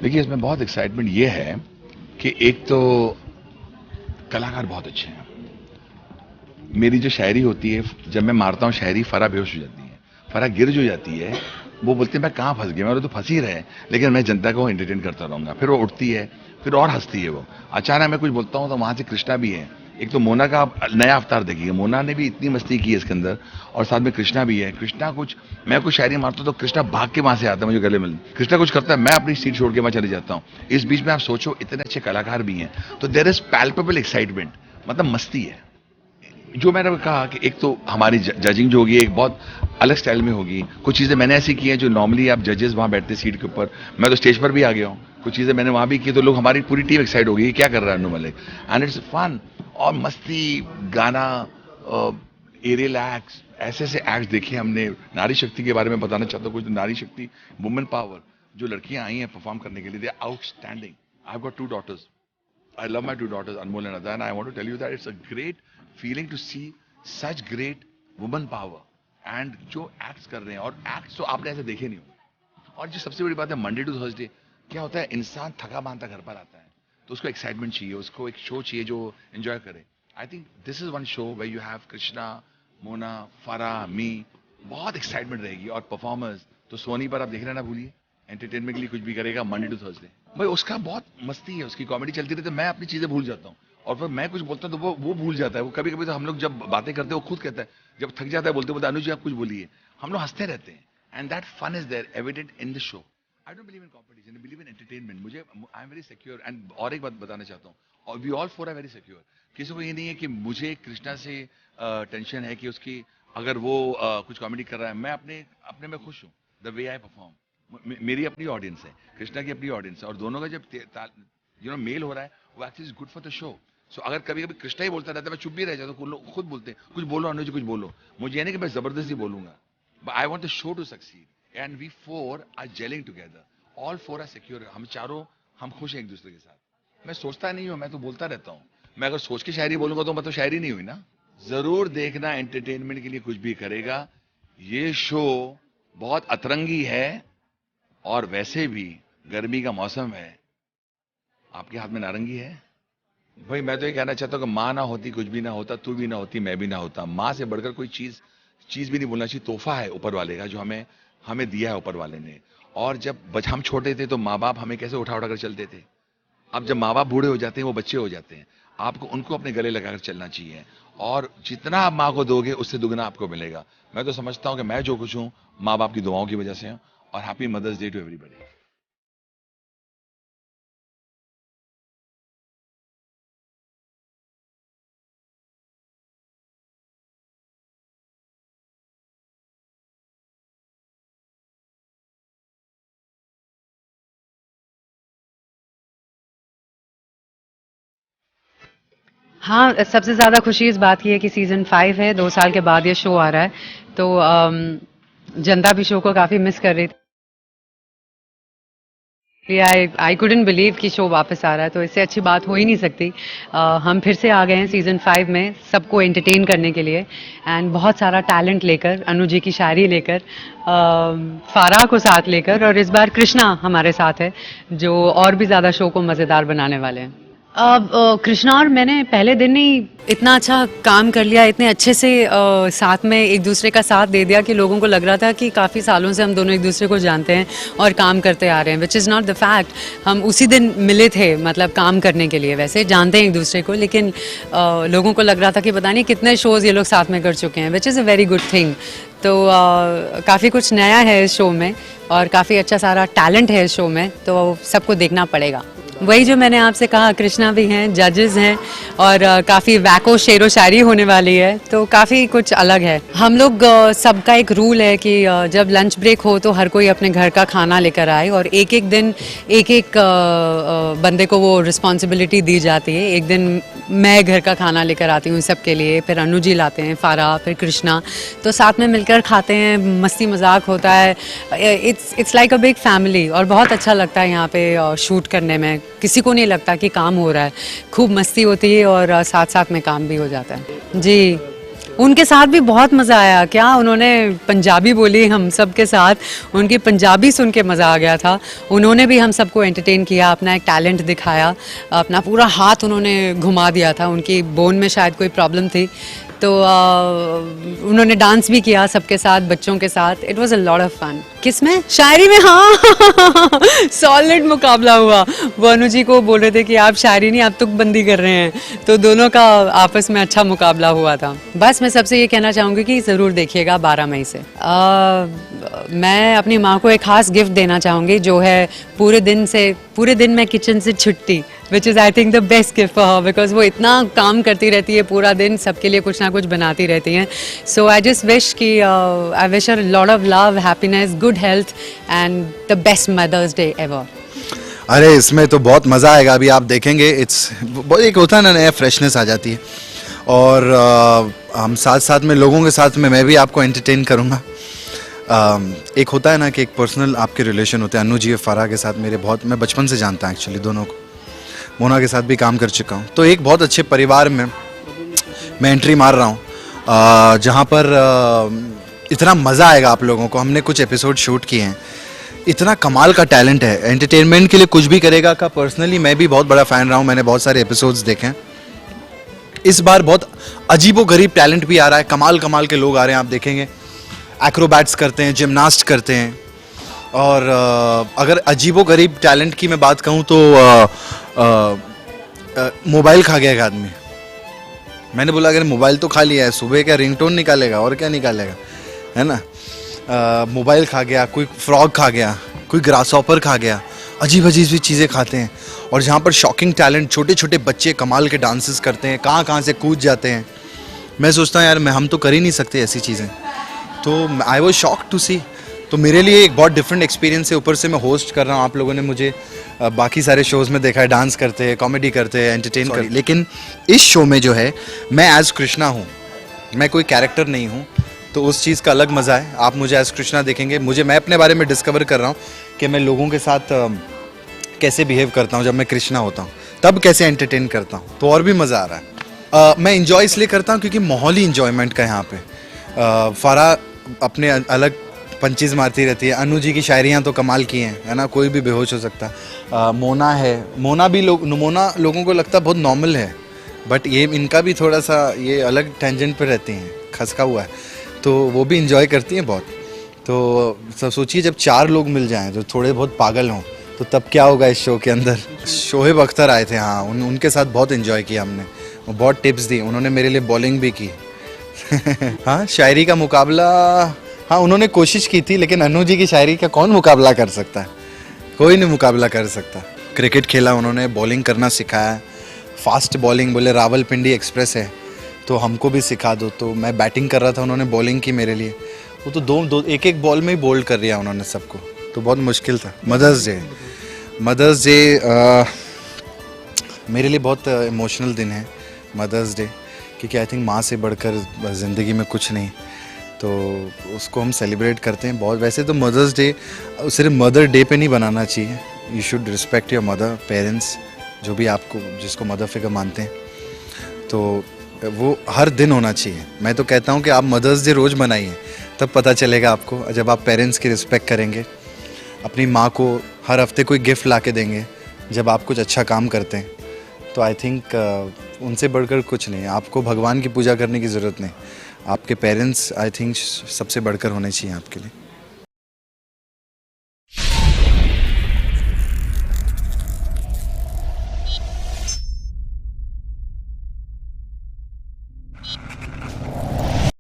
देखिए, इसमें बहुत एक्साइटमेंट ये है कि एक तो कलाकार बहुत अच्छे हैं। मेरी जो शायरी होती है, जब मैं मारता हूँ शायरी, फरा बेहोश हो जाती है, फरा गिर जो जाती है, वो बोलती है मैं कहाँ फंस गया, मैं तो फंस ही रहे, लेकिन मैं जनता को एंटरटेन करता रहूंगा। फिर वो उठती है, फिर और हंसती है। वो अचानक मैं कुछ बोलता हूँ तो वहां से कृष्णा भी है। एक तो मोना का आप नया अवतार देखिए, मोना ने भी इतनी मस्ती की है इसके अंदर, और साथ में कृष्णा भी है। कृष्णा कुछ, मैं कुछ शायरी मारता हूँ तो कृष्णा भाग के वहां से आता है मुझे गले मिलने। कृष्णा कुछ करता है, मैं अपनी सीट छोड़ के वहां चले जाता हूँ। इस बीच में आप सोचो, इतने अच्छे कलाकार भी हैं, तो देयर इज पैल्पेबल एक्साइटमेंट, मतलब मस्ती है। जो मैंने कहा कि एक तो हमारी जजिंग जो होगी एक बहुत अलग स्टाइल में होगी। कुछ चीज़ें मैंने ऐसी की हैं जो नॉर्मली आप जजेस वहाँ बैठते सीट के ऊपर, मैं तो स्टेज पर भी आ गया हूँ। कुछ चीज़ें मैंने वहाँ भी की तो लोग, हमारी पूरी टीम एक्साइट हो गई, क्या कर रहा है Anu Malik, and it's fun. और मस्ती, गाना, एरियल एक्ट्स, ऐसे ऐसे एक्ट्स देखे हमने। नारी शक्ति के बारे में बताना चाहता हूँ कुछ। नारी शक्ति, वुमेन पावर, जो लड़कियां आई हैं परफॉर्म करने के लिए, they are outstanding. I have got 2 daughters. I love my 2 daughters, Anmol and Ada, and I want to tell you that it's a great feeling to see such great woman power. And जो acts कर रहे हैं, और acts तो आपने ऐसे देखे नहीं हो। और जो सबसे बड़ी बात है, मंडे टू थर्सडे क्या होता है, इंसान थका मानता घर पर आता है, तो उसको एक्साइटमेंट चाहिए, उसको एक शो चाहिए जो एंजॉय करे। I think this is one show where you have Krishna, Mona, Farah, me, बहुत एक्साइटमेंट रहेगी। और परफॉर्मर्स तो सोनी पर आप देख रहे ना भूलिए, एंटरटेनमेंट के लिए कुछ भी करेगा मंडे टू थर्सडे। भाई उसका बहुत मस्ती है, उसकी कॉमेडी चलती रहती है, मैं अपनी चीजें भूल जाता हूँ, और फिर मैं कुछ बोलता हूँ तो वो भूल जाता है। वो कभी कभी तो हम लोग जब बातें करते हैं, वो खुद कहता है, जब थक जाता है बोलते बोलते, अनुज जी आप कुछ बोलिए, हम लोग हंसते रहते हैं। And that fun is there evident in the show. I don't believe in competition, I believe in entertainment. मुझे, I am very secure. And और एक बात बताना चाहता हूँ, और we all four are very secure. किसी को ये नहीं है कि मुझे कृष्णा से टेंशन है कि उसकी, अगर वो कुछ कॉमेडी कर रहा है, मैं अपने अपने में खुश हूँ द वे आई परफॉर्म। मेरी अपनी ऑडियंस है, कृष्णा की अपनी ऑडियंस है, और दोनों का जब मेल हो रहा है, वो actually is good for the show. So अगर कभी कभी कृष्णा ही बोलता रहता है, मैं चुप भी रह जाता हूँ, लोग खुद बोलते हैं कुछ बोलो अनुज जी, कुछ बोलो। मुझे ये नहीं कि मैं जबरदस्ती बोलूंगा, but I want the show to succeed, and we four are gelling together. All four are secure, हम चारों, हम खुश हैं एक दूसरे के साथ। मैं सोचता नहीं हूँ, मैं तो बोलता रहता हूँ। मैं अगर सोच के शायरी बोलूंगा तो मतलब शायरी नहीं हुई ना। जरूर देखना, एंटरटेनमेंट के लिए कुछ भी करेगा। ये शो बहुत अतरंगी है, और वैसे भी गर्मी का मौसम है, आपके हाथ में नारंगी है। भाई मैं तो ये कहना चाहता हूँ कि माँ ना होती कुछ भी ना होता, तू भी ना होती मैं भी ना होता। माँ से बढ़कर कोई चीज चीज भी नहीं बोलना चाहिए, तोहफा है ऊपर वाले का, जो हमें हमें दिया है ऊपर वाले ने। और जब हम छोटे थे तो माँ बाप हमें कैसे उठा उठा कर चलते थे। अब जब माँ बाप बूढ़े हो जाते हैं, वो बच्चे हो जाते हैं, आपको उनको अपने गले लगाकर चलना चाहिए। और जितना आप माँ को दोगे, उससे दुगना आपको मिलेगा। मैं तो समझता हूँ कि मैं जो कुछ हूँ, माँ बाप की दुआओं की वजह से हूँ। और happy mother's day to everybody. हाँ, सबसे ज़्यादा खुशी इस बात की है कि सीज़न 5 है, 2 साल के बाद ये शो आ रहा है। तो जनता भी शो को काफ़ी मिस कर रही थी। आई कुडंट बिलीव कि शो वापस आ रहा है, तो इससे अच्छी बात हो ही नहीं सकती। हम फिर से आ गए हैं सीज़न 5 में, सबको एंटरटेन करने के लिए, एंड बहुत सारा टैलेंट लेकर, अनु जी की शायरी लेकर, फाराह को साथ लेकर, और इस बार कृष्णा हमारे साथ है, जो और भी ज़्यादा शो को मज़ेदार बनाने वाले हैं। अब कृष्णा और मैंने पहले दिन ही इतना अच्छा काम कर लिया, इतने अच्छे से साथ में एक दूसरे का साथ दे दिया कि लोगों को लग रहा था कि काफ़ी सालों से हम दोनों एक दूसरे को जानते हैं और काम करते आ रहे हैं, which is not the fact. हम उसी दिन मिले थे, मतलब काम करने के लिए, वैसे जानते हैं एक दूसरे को, लेकिन लोगों को लग रहा था कि पता नहीं कितने शोज़ ये लोग साथ में कर चुके हैं, which is a very good thing. तो काफ़ी कुछ नया है इस शो में, और काफ़ी अच्छा सारा टैलेंट है इस शो में, तो सबको देखना पड़ेगा। वही जो मैंने आपसे कहा, कृष्णा भी हैं, जजेस हैं, और काफ़ी वैको शेरो शायरी होने वाली है, तो काफ़ी कुछ अलग है। हम लोग सबका एक रूल है कि जब लंच ब्रेक हो तो हर कोई अपने घर का खाना लेकर आए, और एक एक दिन एक एक बंदे को वो रिस्पॉन्सिबिलिटी दी जाती है। एक दिन मैं घर का खाना लेकर आती हूँ सबके लिए, फिर अनु जी लाते हैं, फारा, फिर कृष्णा, तो साथ में मिलकर खाते हैं, मस्ती मजाक होता है। It's like a big family, और बहुत अच्छा लगता है यहाँ पे शूट करने में। किसी को नहीं लगता कि काम हो रहा है, खूब मस्ती होती है, और साथ साथ में काम भी हो जाता है। जी, उनके साथ भी बहुत मज़ा आया। क्या उन्होंने पंजाबी बोली हम सब के साथ, उनकी पंजाबी सुन के मज़ा आ गया था। उन्होंने भी हम सबको एंटरटेन किया, अपना एक टैलेंट दिखाया, अपना पूरा हाथ उन्होंने घुमा दिया था। उनकी बोन में शायद कोई प्रॉब्लम थी, तो उन्होंने डांस भी किया सबके साथ, बच्चों के साथ। It was a lot of fun. किसमें? शायरी में, हाँ। सॉलिड मुकाबला हुआ। वो अनु जी को बोल रहे थे कि आप शायरी नहीं, आप तुकबंदी कर रहे हैं, तो दोनों का आपस में अच्छा मुकाबला हुआ था। बस मैं सबसे ये कहना चाहूँगी कि ज़रूर देखिएगा 12 मई से। मैं अपनी माँ को एक ख़ास गिफ्ट देना चाहूँगी, जो है पूरे दिन मैं किचन से छुट्टी, which is I think the best gift for her, because वो इतना काम करती रहती है पूरा दिन, सबके लिए कुछ ना कुछ बनाती रहती हैं। सो आई जस्ट विश कि I wish her lot of love, happiness, good health and the best mother's day ever. अरे इसमें तो बहुत मज़ा आएगा, अभी आप देखेंगे। इट्स एक होता है ना, नया फ्रेशनेस आ जाती है, और हम साथ साथ में लोगों के साथ में मैं भी आपको एंटरटेन करूँगा। एक होता है ना कि एक पर्सनल आपके रिलेशन होते हैं। अनु जी और फराह के साथ मेरे बहुत, मैं बचपन से जानता हूँ एक्चुअली दोनों को। मोना के साथ भी काम कर चुका हूँ, तो एक बहुत अच्छे परिवार में मैं एंट्री मार रहा हूँ, जहाँ पर इतना मज़ा आएगा आप लोगों को। हमने कुछ एपिसोड शूट किए हैं, इतना कमाल का टैलेंट है, एंटरटेनमेंट के लिए कुछ भी करेगा का। पर्सनली मैं भी बहुत बड़ा फ़ैन रहा हूँ, मैंने बहुत सारे एपिसोड्स देखे हैं। इस बार बहुत अजीबोगरीब टैलेंट भी आ रहा है, कमाल कमाल के लोग आ रहे हैं, आप देखेंगे। एक्रोबैट्स करते हैं, जिमनास्ट करते हैं, और अगर अजीबोगरीब टैलेंट की मैं बात कहूँ तो मोबाइल खा गया एक आदमी। मैंने बोला अगर मोबाइल तो खा लिया है, सुबह क्या रिंगटोन निकालेगा और क्या निकालेगा, है ना। मोबाइल खा गया, कोई फ्रॉग खा गया, कोई ग्रासहॉपर खा गया, अजीब अजीब सी चीज़ें खाते हैं। और जहाँ पर शॉकिंग टैलेंट, छोटे छोटे बच्चे कमाल के डांसेस करते हैं, कहाँ कहाँ से कूद जाते हैं। मैं सोचता हूँ यार हम तो कर ही नहीं सकते ऐसी चीज़ें, तो आई वॉज शॉक टू सी। तो मेरे लिए एक बहुत डिफरेंट एक्सपीरियंस है। ऊपर से मैं होस्ट कर रहा हूँ, आप लोगों ने मुझे बाकी सारे शोज़ में देखा है, डांस करते हैं, कॉमेडी करते हैं, एंटरटेन करते हैं, लेकिन इस शो में जो है मैं एज कृष्णा हूँ, मैं कोई कैरेक्टर नहीं हूँ, तो उस चीज़ का अलग मज़ा है। आप मुझे एज कृष्णा देखेंगे, मैं अपने बारे में डिस्कवर कर रहा हूँ कि मैं लोगों के साथ कैसे बिहेव करता हूँ। जब मैं कृष्णा होता हूँ तब कैसे एंटरटेन करता हूँ, तो और भी मज़ा आ रहा है। मैं इंजॉय इसलिए करता हूँ क्योंकि माहौल ही इंजॉयमेंट का यहाँ पे। फराह अपने अलग पंचीज़ मारती रहती है, अनु जी की शायरियाँ तो कमाल की हैं, है ना, कोई भी बेहोश हो सकता है। मोना है, मोना लोगों को लगता है बहुत नॉर्मल है, बट ये इनका भी थोड़ा सा ये अलग टेंजेंट पे रहती हैं, खसका हुआ है, तो वो भी इंजॉय करती हैं बहुत। तो सोचिए जब 4 लोग मिल जाएं जो थोड़े बहुत पागल हों, तो तब क्या होगा इस शो के अंदर। शोएब अख्तर आए थे, हाँ, उनके साथ बहुत इन्जॉय किया हमने, वो बहुत टिप्स दी, उन्होंने मेरे लिए बॉलिंग भी की। हाँ, शायरी का मुकाबला, हाँ उन्होंने कोशिश की थी, लेकिन अनु जी की शायरी का कौन मुकाबला कर सकता है, कोई नहीं मुकाबला कर सकता। क्रिकेट खेला उन्होंने, बॉलिंग करना सिखाया, फास्ट बॉलिंग, बोले रावलपिंडी एक्सप्रेस है तो हमको भी सिखा दो। तो मैं बैटिंग कर रहा था, उन्होंने बॉलिंग की मेरे लिए, वो तो एक बॉल में ही बोल्ड कर दिया उन्होंने सबको, तो बहुत मुश्किल था। मदर्स डे मेरे लिए बहुत इमोशनल दिन है मदर्स डे, क्योंकि आई थिंक माँ से बढ़कर ज़िंदगी में कुछ नहीं, तो उसको हम सेलिब्रेट करते हैं बहुत। वैसे तो मदर्स डे सिर्फ मदर डे पे नहीं बनाना चाहिए, you should respect your mother, parents, जो भी आपको जिसको मदर फिगर मानते हैं, तो वो हर दिन होना चाहिए। मैं तो कहता हूँ कि आप मदर्स डे रोज़ मनाइए, तब पता चलेगा आपको। जब आप पेरेंट्स की रिस्पेक्ट करेंगे, अपनी माँ को हर हफ्ते कोई गिफ्ट ला के देंगे जब आप कुछ अच्छा काम करते हैं, तो आई थिंक उनसे बढ़कर कुछ नहीं। आपको भगवान की पूजा करने की ज़रूरत नहीं, आपके पेरेंट्स आई थिंक सबसे बढ़कर होने चाहिए आपके लिए।